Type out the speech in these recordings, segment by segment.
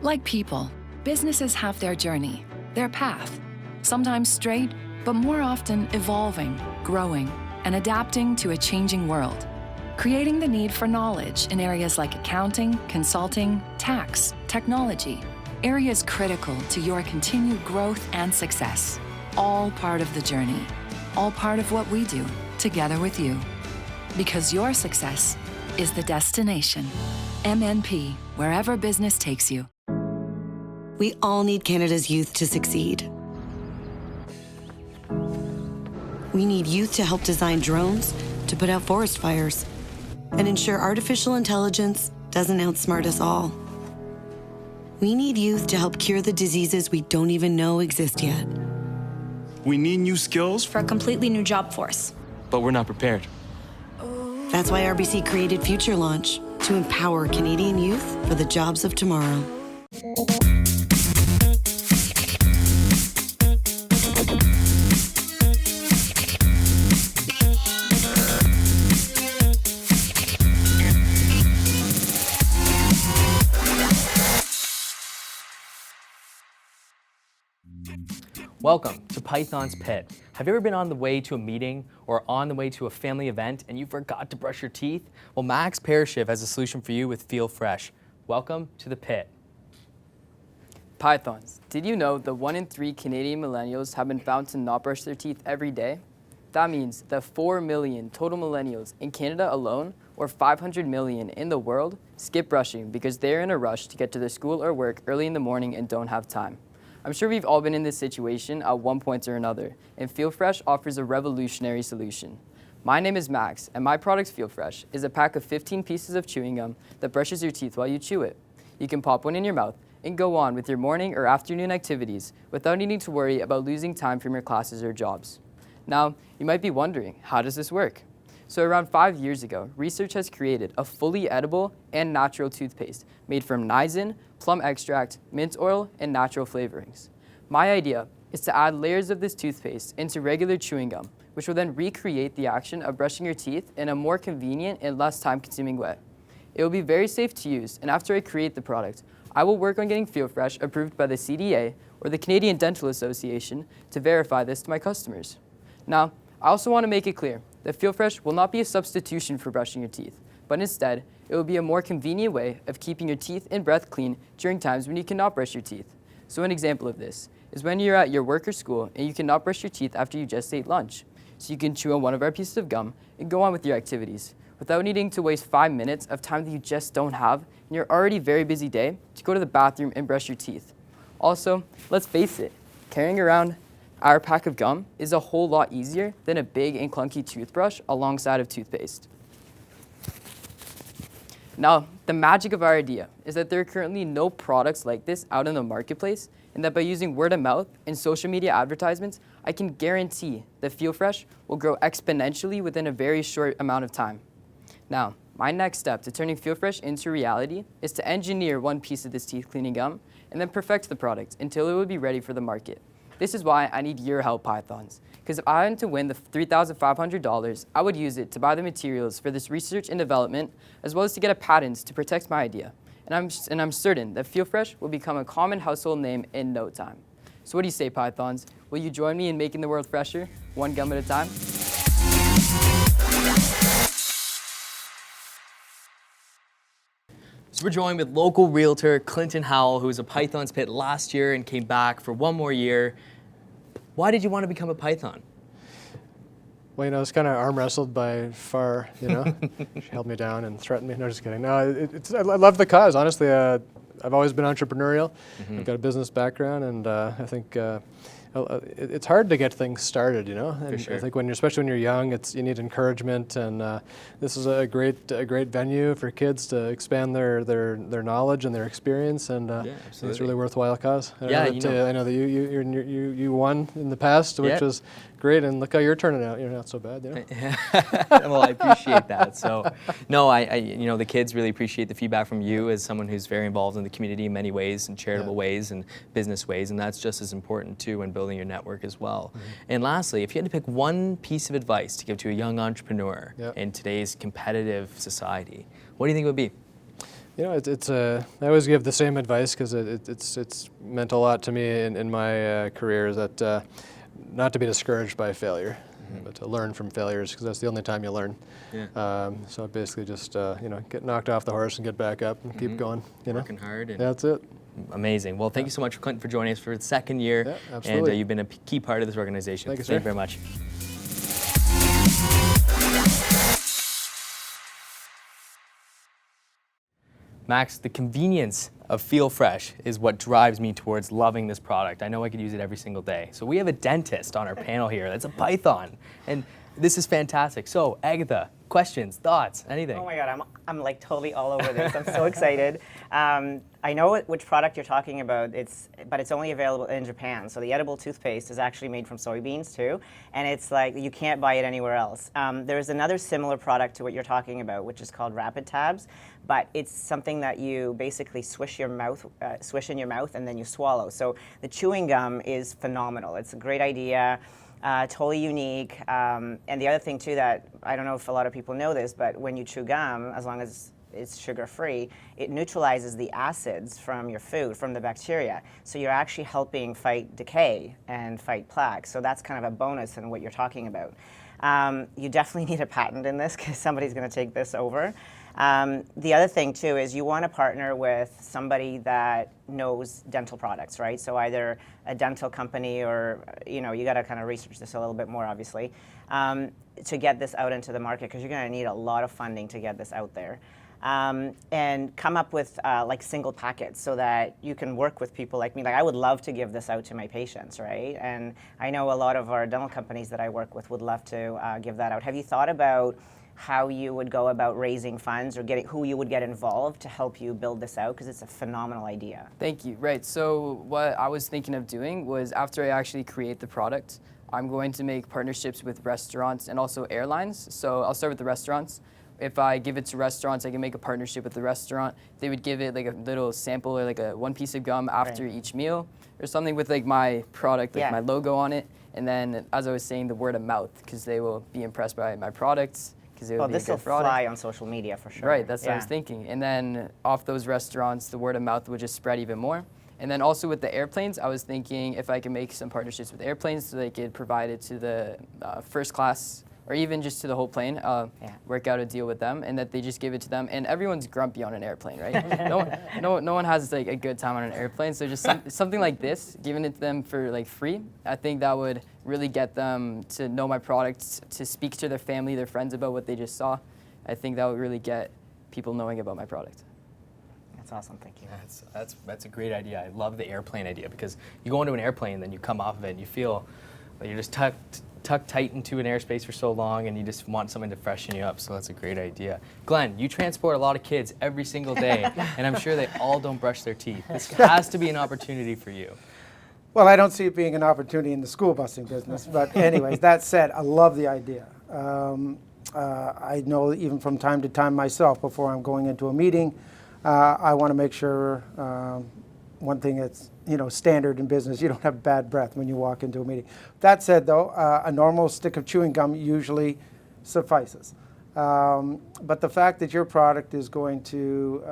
Like people, businesses have their journey, their path, sometimes straight, but more often evolving, growing, and adapting to a changing world, creating the need for knowledge in areas like accounting, consulting, tax, technology, areas critical to your continued growth and success. All part of the journey, all part of what we do together with you. Because your success is the destination. MNP, wherever business takes you. We all need Canada's youth to succeed. We need youth to help design drones to put out forest fires and ensure artificial intelligence doesn't outsmart us all. We need youth to help cure the diseases we don't even know exist yet. We need new skills for a completely new job force. But we're not prepared. That's why RBC created Future Launch, to empower Canadian youth for the jobs of tomorrow. Welcome to Python's Pit. Have you ever been on the way to a meeting or on the way to a family event and you forgot to brush your teeth? Well, Max Paraschiv has a solution for you with Feel Fresh. Welcome to the Pit. Pythons, did you know that 1 in 3 Canadian millennials have been found to not brush their teeth every day? That means that 4 million total millennials in Canada alone, or 500 million in the world, skip brushing because they're in a rush to get to their school or work early in the morning and don't have time. I'm sure we've all been in this situation at one point or another, and Feel Fresh offers a revolutionary solution. My name is Max, and my product Feel Fresh is a pack of 15 pieces of chewing gum that brushes your teeth while you chew it. You can pop one in your mouth and go on with your morning or afternoon activities without needing to worry about losing time from your classes or jobs. Now, you might be wondering, how does this work? So around 5 years ago, research has created a fully edible and natural toothpaste made from niacin, plum extract, mint oil, and natural flavorings. My idea is to add layers of this toothpaste into regular chewing gum, which will then recreate the action of brushing your teeth in a more convenient and less time-consuming way. It will be very safe to use, and after I create the product, I will work on getting Feel Fresh approved by the CDA or the Canadian Dental Association to verify this to my customers. Now, I also want to make it clear that Feel Fresh will not be a substitution for brushing your teeth, but instead, it will be a more convenient way of keeping your teeth and breath clean during times when you cannot brush your teeth. So an example of this is when you're at your work or school and you cannot brush your teeth after you just ate lunch. So you can chew on one of our pieces of gum and go on with your activities without needing to waste 5 minutes of time that you just don't have in your already very busy day to go to the bathroom and brush your teeth. Also, let's face it, carrying around our pack of gum is a whole lot easier than a big and clunky toothbrush alongside of toothpaste. Now, the magic of our idea is that there are currently no products like this out in the marketplace, and that by using word of mouth and social media advertisements, I can guarantee that Feel Fresh will grow exponentially within a very short amount of time. Now, my next step to turning Feel Fresh into reality is to engineer one piece of this teeth cleaning gum and then perfect the product until it would be ready for the market. This is why I need your help, Pythons, because if I wanted to win the $3,500, I would use it to buy the materials for this research and development, as well as to get a patent to protect my idea. And I'm certain that Feel Fresh will become a common household name in no time. So what do you say, Pythons? Will you join me in making the world fresher, one gum at a time? So we're joined with local realtor Clinton Howell, who was a Python's Pit last year and came back for one more year. Why did you want to become a Python? Well, I was kind of arm wrestled by Far, She held me down and threatened me. No, just kidding. No, I love the cause, honestly. I've always been entrepreneurial. I've got a business background, and I think it's hard to get things started, And For sure. I think especially when you're young, you need encouragement, and this is a great venue for kids to expand their knowledge and their experience, and it's a really worthwhile cause. I know that you won in the past, which was great, and look how you're turning out. You're not so bad, Well, I appreciate that. So, no, the kids really appreciate the feedback from you as someone who's very involved in the community in many ways, in charitable ways and business ways, and that's just as important too when building your network as well. And lastly, if you had to pick one piece of advice to give to a young entrepreneur in today's competitive society, what do you think it would be? You know, I always give the same advice because it's meant a lot to me in my career, is that not to be discouraged by failure, but to learn from failures, because that's the only time you learn. Yeah. So basically just, get knocked off the horse and get back up and keep going. Working hard. And that's it. Amazing. Well, thank you so much, Clinton, for joining us for the second year. Yeah, absolutely. And you've been a key part of this organization. Thank you, Thank sir. you very much. Max, the convenience of Feel Fresh is what drives me towards loving this product. I know I could use it every single day. So we have a dentist on our panel here. That's a Python. And this is fantastic. So, Agatha, questions, thoughts, anything? Oh my God, I'm like totally all over this. I'm so excited. I know which product you're talking about, but it's only available in Japan. So the edible toothpaste is actually made from soybeans too, and it's like you can't buy it anywhere else. There's another similar product to what you're talking about, which is called Rapid Tabs, but it's something that you basically swish in your mouth and then you swallow. So the chewing gum is phenomenal. It's a great idea. Totally unique. And the other thing too, that I don't know if a lot of people know this, but when you chew gum, as long as it's sugar-free, it neutralizes the acids from your food, from the bacteria. So you're actually helping fight decay and fight plaque. So that's kind of a bonus in what you're talking about. You definitely need a patent in this because somebody's going to take this over. The other thing too is you want to partner with somebody that knows dental products, right? So either a dental company or, you got to kind of research this a little bit more, obviously, to get this out into the market, because you're going to need a lot of funding to get this out there. And come up with like single packets so that you can work with people like me. Like I would love to give this out to my patients, right? And I know a lot of our dental companies that I work with would love to give that out. Have you thought about how you would go about raising funds or who you would get involved to help you build this out? Because it's a phenomenal idea. Thank you. Right. So what I was thinking of doing was, after I actually create the product, I'm going to make partnerships with restaurants and also airlines. So I'll start with the restaurants. If I give it to restaurants, I can make a partnership with the restaurant. They would give it like a little sample or like one piece of gum after each meal, or something with like my product, like my logo on it. And then, as I was saying, the word of mouth, because they will be impressed by my products. Well, this will fly on social media for sure. Right, that's what I was thinking. And then off those restaurants, the word of mouth would just spread even more. And then also with the airplanes, I was thinking if I could make some partnerships with airplanes so they could provide it to the first class, or even just to the whole plane, work out a deal with them, and that they just give it to them. And everyone's grumpy on an airplane, right? no one has like a good time on an airplane. So just something like this, giving it to them for like free, I think that would really get them to know my products, to speak to their family, their friends about what they just saw. I think that would really get people knowing about my product. That's awesome, thank you. That's a great idea. I love the airplane idea, because you go into an airplane, then you come off of it, and you feel like you're just tucked tight into an airspace for so long, and you just want something to freshen you up. So that's a great idea. Glenn, you transport a lot of kids every single day, and I'm sure they all don't brush their teeth. This has to be an opportunity for you. Well, I don't see it being an opportunity in the school busing business, but anyways, that said, I love the idea. I know even from time to time myself, before I'm going into a meeting, I want to make sure, one thing that's standard in business, you don't have bad breath when you walk into a meeting. That said, though, a normal stick of chewing gum usually suffices. But the fact that your product is going to,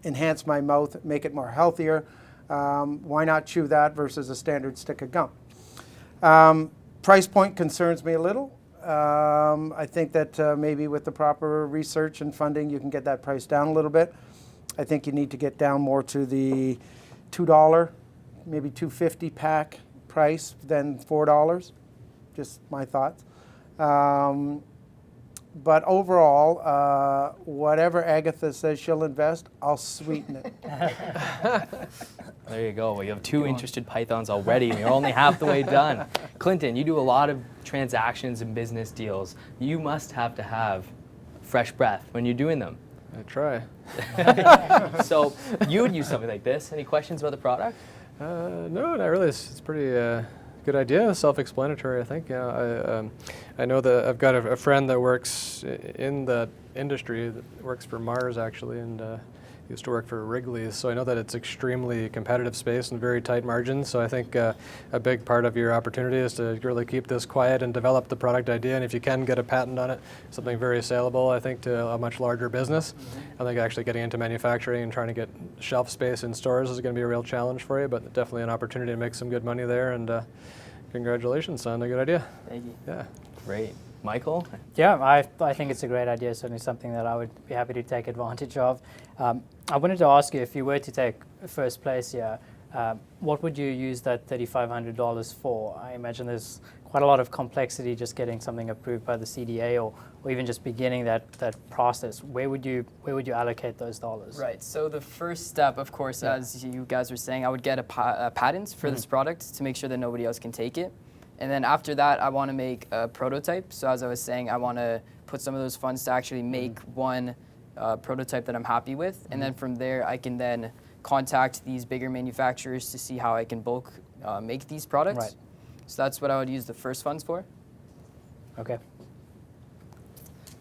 enhance my mouth, make it more healthier, why not chew that versus a standard stick of gum? Price point concerns me a little. I think that maybe with the proper research and funding, you can get that price down a little bit. I think you need to get down more to the $2, maybe $2.50 pack price than $4. Just my thoughts. But overall, whatever Agatha says she'll invest, I'll sweeten it. There you go. Well, you have two interested pythons already, and you're only half the way done. Clinton, you do a lot of transactions and business deals. You must have to have fresh breath when you're doing them. I try. So you would use something like this. Any questions about the product? No, not really. It's pretty good idea. Self-explanatory, I think. I know that I've got a friend that works in the industry, that works for Mars actually, and used to work for Wrigley's, so I know that it's extremely competitive space and very tight margins. So I think a big part of your opportunity is to really keep this quiet and develop the product idea. And if you can get a patent on it, something very saleable, I think, to a much larger business. I think actually getting into manufacturing and trying to get shelf space in stores is going to be a real challenge for you, but definitely an opportunity to make some good money there. And congratulations on a good idea. Thank you. Yeah. Great. Michael? Yeah, I think it's a great idea, certainly something that I would be happy to take advantage of. I wanted to ask you, if you were to take first place here, what would you use that $3,500 for? I imagine there's quite a lot of complexity just getting something approved by the CDA or even just beginning that process. Where would you allocate those dollars? Right, so the first step, of course, as you guys were saying, I would get a patent for this product to make sure that nobody else can take it. And then after that, I want to make a prototype. So as I was saying, I want to put some of those funds to actually make one prototype that I'm happy with. And then from there, I can then contact these bigger manufacturers to see how I can bulk make these products. Right. So that's what I would use the first funds for. Okay.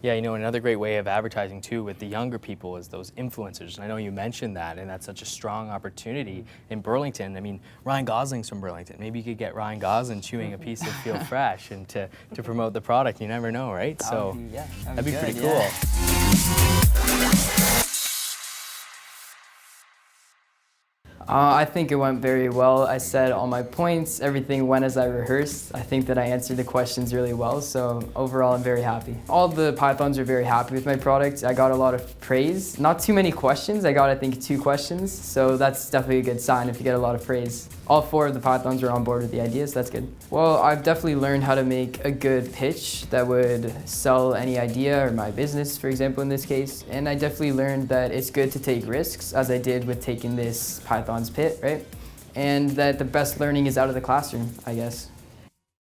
Yeah, you know, another great way of advertising too with the younger people is those influencers. And I know you mentioned that, and that's such a strong opportunity in Burlington. I mean, Ryan Gosling's from Burlington. Maybe you could get Ryan Gosling chewing a piece of Feel Fresh and to promote the product. You never know, right? So that'd be good, pretty yeah. cool. I think it went very well. I said all my points, everything went as I rehearsed. I think that I answered the questions really well, so overall I'm very happy. All the Pythons are very happy with my product. I got a lot of praise. Not too many questions. I got, I think, 2 questions, so that's definitely a good sign if you get a lot of praise. All 4 of the Pythons were on board with the idea, so that's good. Well, I've definitely learned how to make a good pitch that would sell any idea or my business, for example, in this case. And I definitely learned that it's good to take risks, as I did with taking this Python's pit, right? And that the best learning is out of the classroom, I guess.